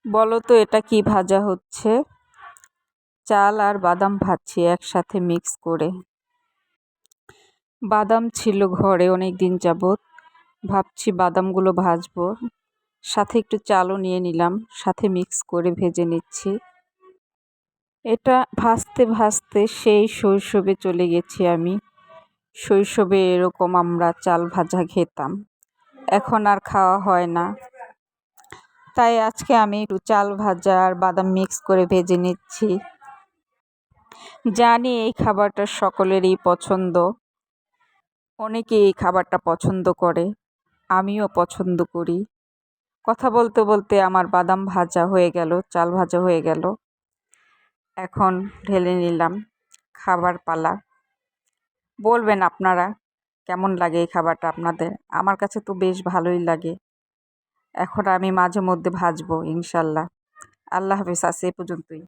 বলো তো এটা কি ভাজা হচ্ছে? চাল আর বাদাম ভাজছি একসাথে মিক্স করে। বাদাম ছিল ঘরে অনেক দিন যাবত, ভাবছি বাদামগুলো ভাজবো, সাথে একটু চালও নিয়ে নিলাম, সাথে মিক্স করে ভেজে নিচ্ছি। এটা ভাজতে ভাজতে সেই শৈশবে চলে গেছি আমি। শৈশবে এরকম আমরা চাল ভাজা খেতাম, এখন আর খাওয়া হয় না। তাই আজকে আমি একটু চাল ভাজা আর বাদাম মিক্স করে ভেজে নিচ্ছি। জানি এই খাবারটা সকলেরই পছন্দ, অনেকে এই খাবারটা পছন্দ করে, আমিও পছন্দ করি। কথা বলতে বলতে আমার বাদাম ভাজা হয়ে গেল, চাল ভাজা হয়ে গেল। এখন ঢেলে নিলাম, খাবার পালা। বলবেন আপনারা কেমন লাগে এই খাবারটা আপনাদের? আমার কাছে তো বেশ ভালোই লাগে। এখন আমি মাঝে মধ্যে ভাজবো ইনশাল্লাহ। আল্লাহ হাফেজ, আজ এ পর্যন্তই।